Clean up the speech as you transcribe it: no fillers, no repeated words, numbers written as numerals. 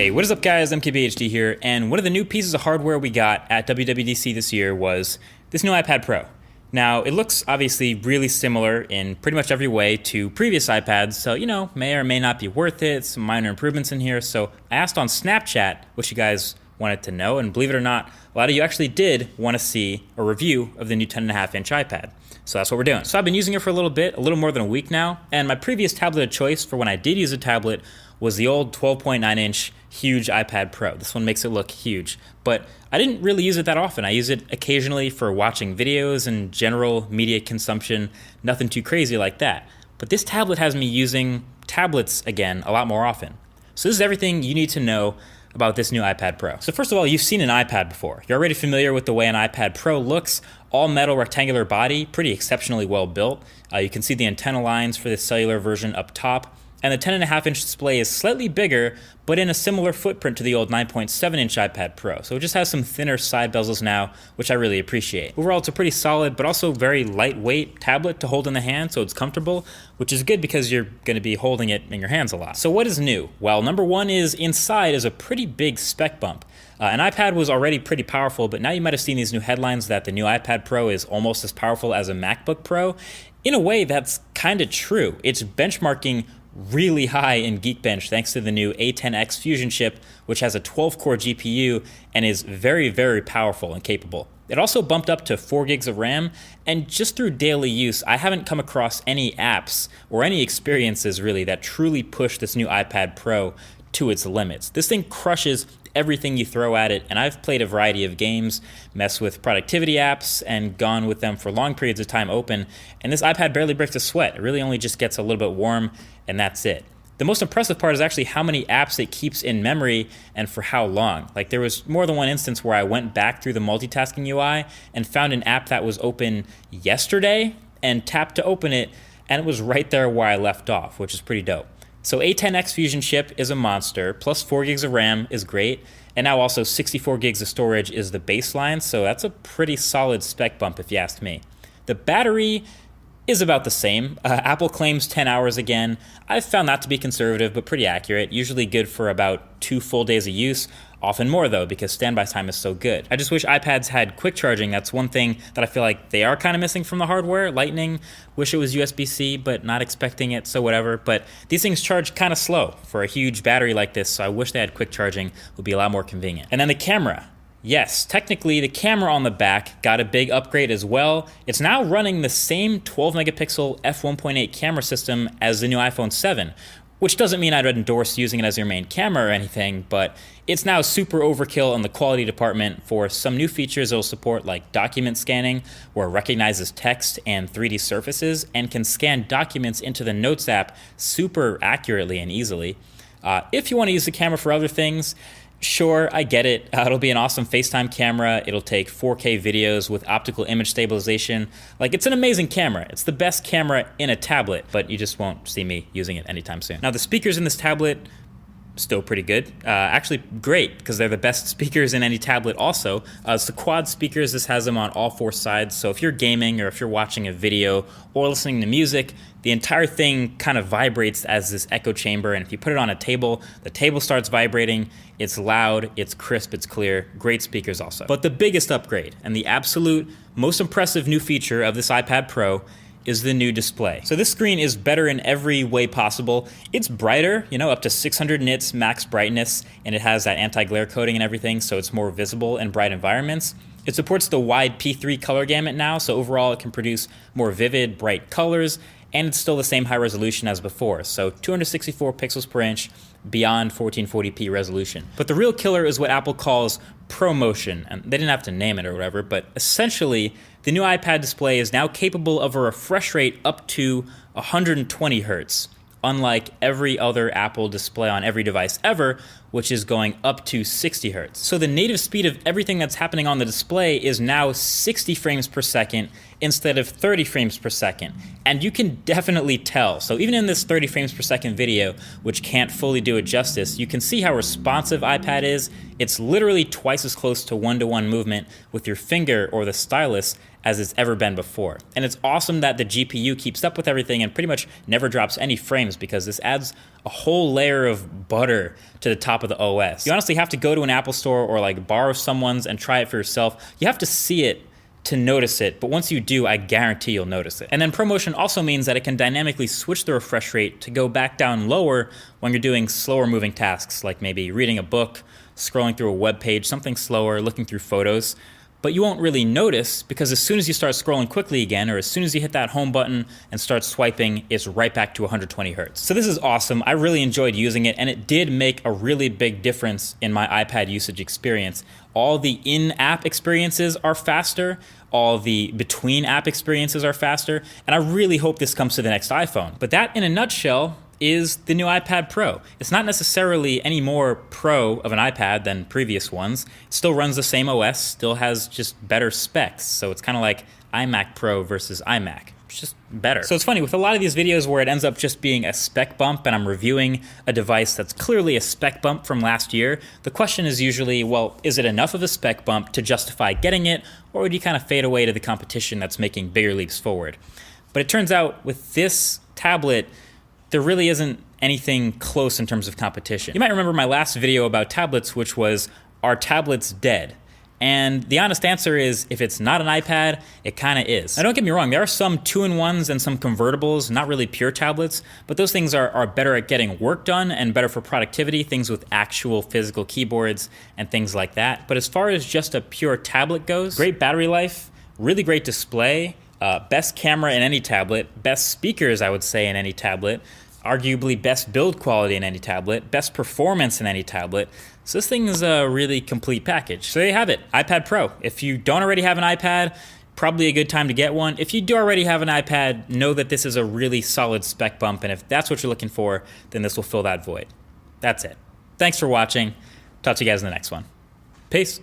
Hey, what is up guys, MKBHD here, and one of the new pieces of hardware we got at WWDC this year was this new iPad Pro. Now, it looks obviously really similar in pretty much every way to previous iPads, so may or may not be worth it, some minor improvements in here. So I asked on Snapchat what you guys wanted to know, and believe it or not, a lot of you actually did want to see a review of the new 10.5-inch iPad. So that's what we're doing. So I've been using it for a little more than a week now, and my previous tablet of choice for when I did use a tablet was the old 12.9-inch huge iPad Pro. This one makes it look huge, but I didn't really use it that often. I use it occasionally for watching videos and general media consumption, nothing too crazy like that. But this tablet has me using tablets again a lot more often. So this is everything you need to know about this new iPad Pro. So first of all, you've seen an iPad before. You're already familiar with the way an iPad Pro looks. All metal rectangular body, pretty exceptionally well built. You can see the antenna lines for the cellular version up top. And the 10.5-inch display is slightly bigger, but in a similar footprint to the old 9.7-inch iPad Pro. So it just has some thinner side bezels now, which I really appreciate. Overall, it's a pretty solid, but also very lightweight tablet to hold in the hand, so it's comfortable, which is good because you're going to be holding it in your hands a lot. So what is new? Well, number one is inside is a pretty big spec bump. An iPad was already pretty powerful, but now you might have seen these new headlines that the new iPad Pro is almost as powerful as a MacBook Pro. In a way, that's kind of true. It's benchmarking really high in Geekbench thanks to the new A10X Fusion chip, which has a 12-core GPU and is very, very powerful and capable. It also bumped up to 4 gigs of RAM, and just through daily use, I haven't come across any apps or any experiences really that truly push this new iPad Pro to its limits. This thing crushes everything you throw at it, and I've played a variety of games, messed with productivity apps, and gone with them for long periods of time open, and this iPad barely breaks a sweat. It really only just gets a little bit warm, and that's it. The most impressive part is actually how many apps it keeps in memory and for how long. Like, there was more than one instance where I went back through the multitasking UI and found an app that was open yesterday and tapped to open it, and it was right there where I left off, which is pretty dope. So A10X Fusion chip is a monster, plus 4 gigs of RAM is great, and now also 64 gigs of storage is the baseline, so that's a pretty solid spec bump if you ask me. The battery is about the same. Apple claims 10 hours again. I've found that to be conservative, but pretty accurate, usually good for about 2 full days of use. Often more though, because standby time is so good. I just wish iPads had quick charging. That's one thing that I feel like they are kind of missing from the hardware. Lightning, wish it was USB-C, but not expecting it, so whatever. But these things charge kind of slow for a huge battery like this, so I wish they had quick charging. It would be a lot more convenient. And then the camera. Yes, technically the camera on the back got a big upgrade as well. It's now running the same 12 megapixel f1.8 camera system as the new iPhone 7, which doesn't mean I'd endorse using it as your main camera or anything, but it's now super overkill in the quality department for some new features it'll support, like document scanning, where it recognizes text and 3D surfaces and can scan documents into the Notes app super accurately and easily. If you want to use the camera for other things, sure, I get it. It'll be an awesome FaceTime camera. It'll take 4K videos with optical image stabilization. Like, it's an amazing camera. It's the best camera in a tablet, but you just won't see me using it anytime soon. Now, the speakers in this tablet, still pretty good. Actually great, because they're the best speakers in any tablet also. It's the quad speakers. This has them on all 4 sides. So if you're gaming or if you're watching a video or listening to music, the entire thing kind of vibrates as this echo chamber. And if you put it on a table, the table starts vibrating. It's loud, it's crisp, it's clear. Great speakers also. But the biggest upgrade and the absolute most impressive new feature of this iPad Pro is the new display. So this screen is better in every way possible. It's brighter, up to 600 nits max brightness, and it has that anti-glare coating and everything, so it's more visible in bright environments. It supports the wide P3 color gamut now, so overall it can produce more vivid, bright colors, and it's still the same high resolution as before, so 264 pixels per inch beyond 1440p resolution. But the real killer is what Apple calls ProMotion, and they didn't have to name it or whatever, but essentially the new iPad display is now capable of a refresh rate up to 120 Hz, unlike every other Apple display on every device ever, which is going up to 60 Hz. So the native speed of everything that's happening on the display is now 60 frames per second instead of 30 frames per second. And you can definitely tell. So even in this 30 frames per second video, which can't fully do it justice, you can see how responsive iPad is. It's literally twice as close to one-to-one movement with your finger or the stylus as it's ever been before. And it's awesome that the GPU keeps up with everything and pretty much never drops any frames, because this adds a whole layer of butter to the top of the OS. You honestly have to go to an Apple store or like borrow someone's and try it for yourself. You have to see it to notice it, but once you do, I guarantee you'll notice it. And then ProMotion also means that it can dynamically switch the refresh rate to go back down lower when you're doing slower moving tasks, like maybe reading a book, scrolling through a web page, something slower, looking through photos. But you won't really notice, because as soon as you start scrolling quickly again, or as soon as you hit that home button and start swiping, it's right back to 120 hertz. So this is awesome. I really enjoyed using it, and it did make a really big difference in my iPad usage experience. All the in-app experiences are faster, all the between-app experiences are faster, and I really hope this comes to the next iPhone. But that, in a nutshell, is the new iPad Pro. It's not necessarily any more pro of an iPad than previous ones. It still runs the same OS, still has just better specs. So it's kind of like iMac Pro versus iMac. It's just better. So it's funny, with a lot of these videos where it ends up just being a spec bump and I'm reviewing a device that's clearly a spec bump from last year, the question is usually, well, is it enough of a spec bump to justify getting it, or would you kind of fade away to the competition that's making bigger leaps forward? But it turns out with this tablet, there really isn't anything close in terms of competition. You might remember my last video about tablets, which was, are tablets dead? And the honest answer is, if it's not an iPad, it kind of is. Now don't get me wrong, there are some 2-in-1s and some convertibles, not really pure tablets, but those things are better at getting work done and better for productivity, things with actual physical keyboards and things like that. But as far as just a pure tablet goes, great battery life, really great display, best camera in any tablet, best speakers, I would say, in any tablet, arguably best build quality in any tablet, best performance in any tablet. So this thing is a really complete package. So there you have it, iPad Pro. If you don't already have an iPad, probably a good time to get one. If you do already have an iPad, know that this is a really solid spec bump, and if that's what you're looking for, then this will fill that void. That's it. Thanks for watching. Talk to you guys in the next one. Peace.